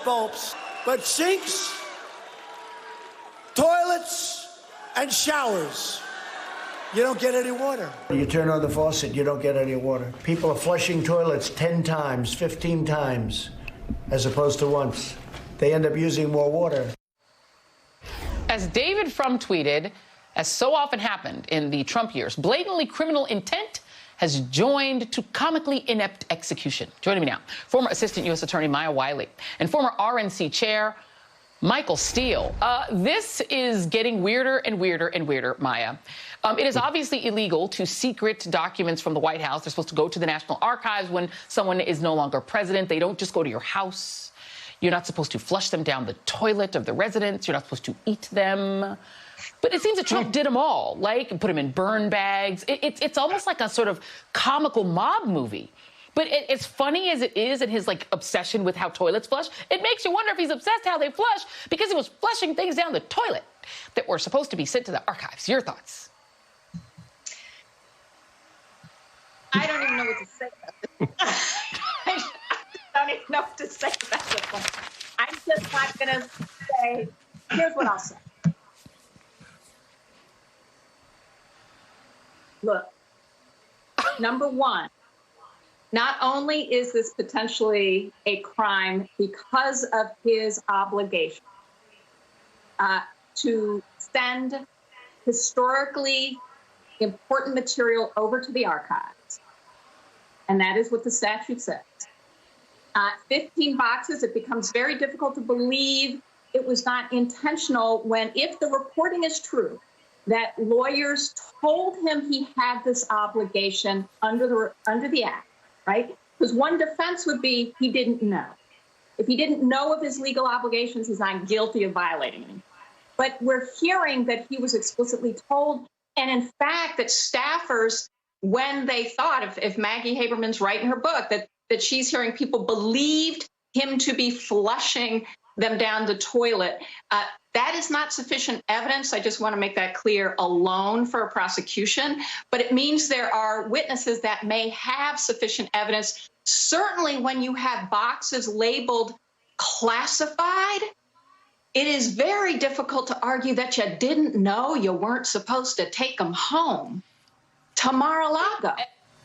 bulbs, but sinks, toilets, and showers. You don't get any water. You turn on the faucet, you don't get any water. People are flushing toilets 10 times, 15 times, as opposed to once. They end up using more water. As David Frum tweeted, as so often happened in the Trump years, blatantly criminal intent has joined to comically inept execution. Joining me now, former Assistant U.S. Attorney Maya Wiley and former RNC Chair Michael Steele. This is getting weirder and weirder and weirder, Maya. It is obviously illegal to secret documents from the White House. They're supposed to go to the National Archives when someone is no longer president. They don't just go to your house. You're not supposed to flush them down the toilet of the residence. You're not supposed to eat them. But it seems that Trump did them all, like put them in burn bags. It's almost like a sort of comical mob movie. But as funny as it is in his, like, obsession with how toilets flush, it makes you wonder if he's obsessed how they flush because he was flushing things down the toilet that were supposed to be sent to the archives. Your thoughts? I don't even know what to say about this. I don't even know what to say about this one. I'm just not going to say, here's what I'll say. Look, number one, not only is this potentially a crime because of his obligation to send historically important material over to the archives, and that is what the statute says. 15 boxes, it becomes very difficult to believe it was not intentional when, if the reporting is true, that lawyers told him he had this obligation under the act, right? Because one defense would be he didn't know. If he didn't know of his legal obligations, he's not guilty of violating them. But we're hearing that he was explicitly told, and in fact, that staffers, when they thought, if Maggie Haberman's right in her book, that she's hearing people believed him to be flushing them down the toilet. That is not sufficient evidence. I just want to make that clear alone for a prosecution. But it means there are witnesses that may have sufficient evidence. Certainly when you have boxes labeled classified, it is very difficult to argue that you didn't know you weren't supposed to take them home to Mar-a-Lago.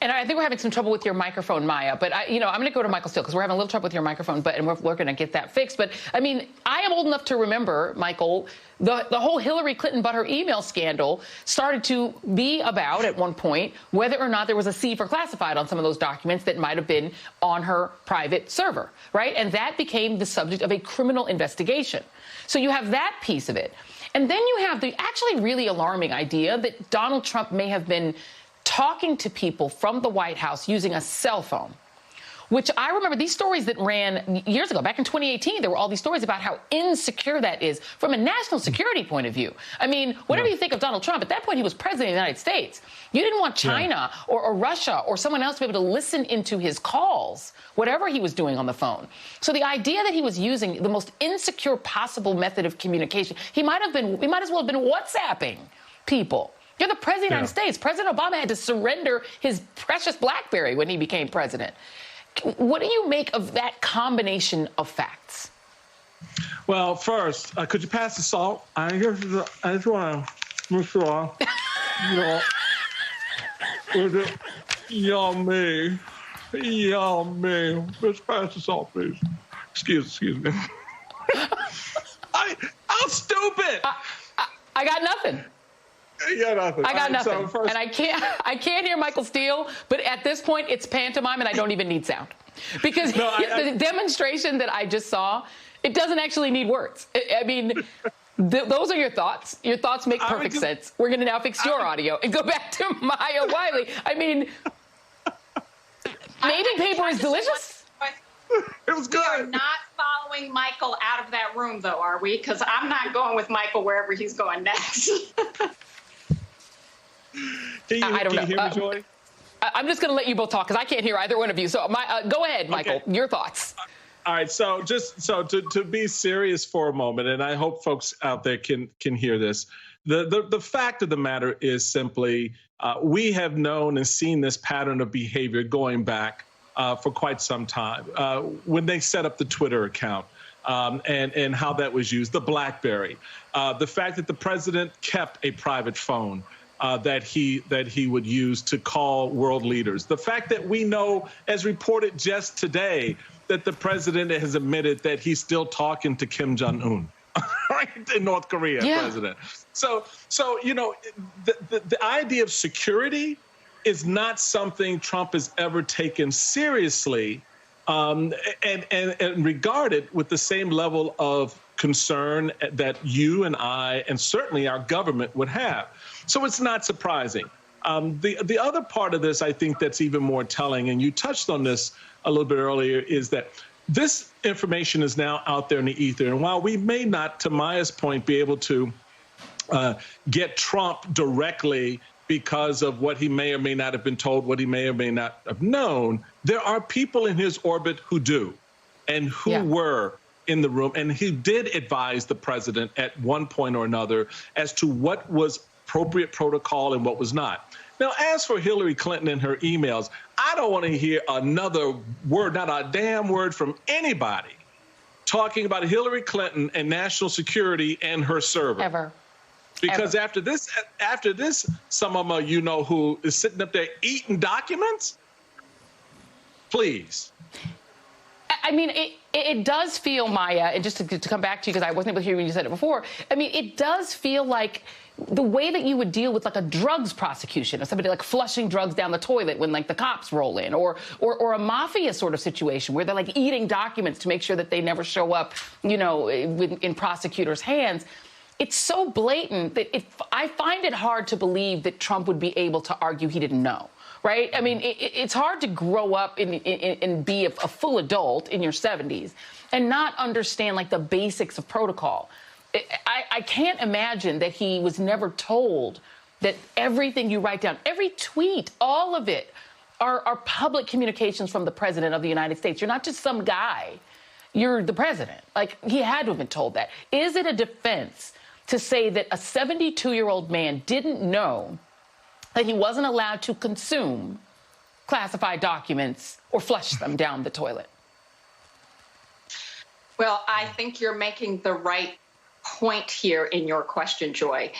And I think we're having some trouble with your microphone, Maya. But, I'm going to go to Michael Steele because we're having a little trouble with your microphone, and we're going to get that fixed. But, I mean, I am old enough to remember, Michael, the whole Hillary Clinton but her email scandal started to be about, at one point, whether or not there was a C for classified on some of those documents that might have been on her private server, right? And that became the subject of a criminal investigation. So you have that piece of it. And then you have the actually really alarming idea that Donald Trump may have been talking to people from the White House using a cell phone, which I remember these stories that ran years ago. Back in 2018, there were all these stories about how insecure that is from a national security point of view. I mean, whatever you think of Donald Trump, at that point he was president of the United States. You didn't want China or Russia or someone else to be able to listen into his calls, whatever he was doing on the phone. So the idea that he was using the most insecure possible method of communication, he might as well have been WhatsApping people. You're the president of the United States. President Obama had to surrender his precious BlackBerry when he became president. What do you make of that combination of facts? Well, first, could you pass the salt? I just want to make sure, me. Just pass the salt, please. Excuse me. I'm stupid. I got nothing. Yeah, nothing. I got nothing. So first, and I can't hear Michael Steele, but at this point, it's pantomime, and I don't even need sound. Because the demonstration that I just saw, it doesn't actually need words. I mean, those are your thoughts. Your thoughts make perfect sense. We're going to now fix your audio and go back to Maya Wiley. I mean, maybe paper is delicious. It was good. We are not following Michael out of that room, though, are we? Because I'm not going with Michael wherever he's going next. I don't know. Can you hear me, Joy? I'm just going to let you both talk because I can't hear either one of you. So go ahead, Michael. Okay. Your thoughts. All right. So to be serious for a moment, and I hope folks out there can hear this. The fact of the matter is simply we have known and seen this pattern of behavior going back for quite some time. When they set up the Twitter account, and how that was used, the BlackBerry, the fact that the president kept a private phone that he would use to call world leaders, the fact that we know, as reported just today, that the president has admitted that he's still talking to Kim Jong-un, right, in North Korea, president. So you know, the idea of security is not something Trump has ever taken seriously and regarded with the same level of concern that you and I and certainly our government would have. So it's not surprising. The other part of this, I think, that's even more telling, and you touched on this a little bit earlier, is that this information is now out there in the ether. And while we may not, to Maya's point, be able to get Trump directly because of what he may or may not have been told, what he may or may not have known, there are people in his orbit who do and who were in the room, and he did advise the president at one point or another as to what was appropriate protocol and what was not. Now, as for Hillary Clinton and her emails, I don't want to hear another word, not a damn word from anybody talking about Hillary Clinton and national security and her server. Ever. Because after this, some of them, you know, who is sitting up there eating documents, please. I mean, it does feel, Maya, and just to come back to you, because I wasn't able to hear when you said it before, I mean, it does feel like the way that you would deal with like a drugs prosecution, or somebody like flushing drugs down the toilet when like the cops roll in, or a mafia sort of situation where they're like eating documents to make sure that they never show up, you know, in prosecutors' hands. It's so blatant that I find it hard to believe that Trump would be able to argue he didn't know. Right? I mean, it's hard to grow up and be a full adult in your 70s and not understand like the basics of protocol. I can't imagine that he was never told that everything you write down, every tweet, all of it are public communications from the president of the United States. You're not just some guy. You're the president. Like, he had to have been told that. Is it a defense to say that a 72-year-old man didn't know that he wasn't allowed to consume classified documents or flush them down the toilet? Well, I think you're making the right point here in your question, Joy,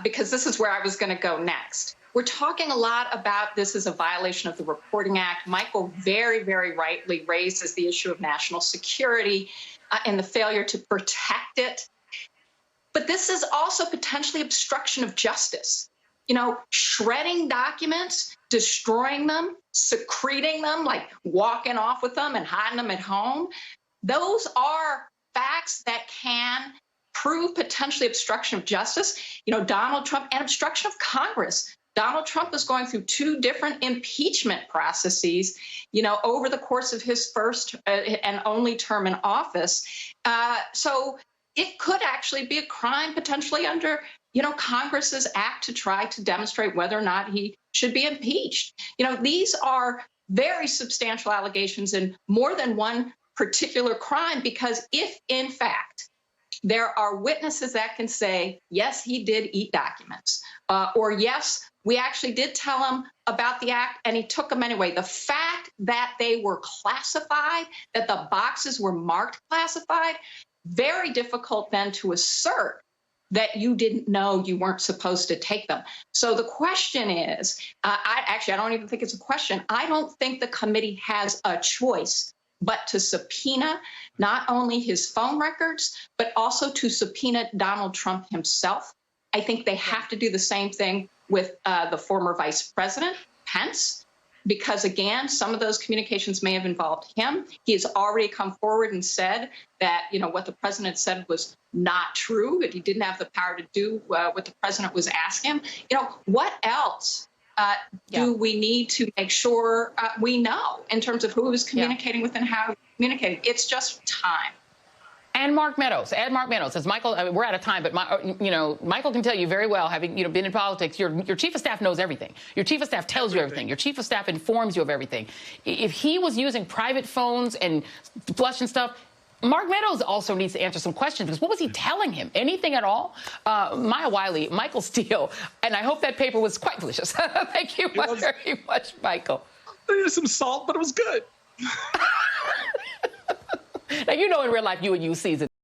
because this is where I was going to go next. We're talking a lot about this as a violation of the Reporting Act. Michael very, very rightly raises the issue of national security and the failure to protect it. But this is also potentially obstruction of justice. You know, shredding documents, destroying them, secreting them, like walking off with them and hiding them at home. Those are facts that can prove potentially obstruction of justice. You know, Donald Trump and obstruction of Congress. Donald Trump is going through 2 different impeachment processes, you know, over the course of his first and only term in office. So it could actually be a crime potentially under, you know, Congress's act to try to demonstrate whether or not he should be impeached. You know, these are very substantial allegations in more than one particular crime, because if, in fact, there are witnesses that can say, yes, he did eat documents, or yes, we actually did tell him about the act and he took them anyway. The fact that they were classified, that the boxes were marked classified, very difficult then to assert that you didn't know you weren't supposed to take them. So the question is, I don't even think it's a question. I don't think the committee has a choice but to subpoena not only his phone records, but also to subpoena Donald Trump himself. I think they have to do the same thing with the former vice president, Pence, because, again, some of those communications may have involved him. He has already come forward and said that, you know, what the president said was not true, that he didn't have the power to do what the president was asking him. You know, what else do we need to make sure we know in terms of who he was communicating with and how he communicated? It's just time. And Mark Meadows, as Michael, I mean, we're out of time, but Michael can tell you very well, having been in politics, your chief of staff knows everything. Your chief of staff tells you everything. Your chief of staff informs you of everything. If he was using private phones and flushing stuff, Mark Meadows also needs to answer some questions, because what was he telling him? Anything at all? Maya Wiley, Michael Steele, and I hope that paper was quite delicious. Thank you very much, Michael. There's some salt, but it was good. Now, you know in real life you would use seasoned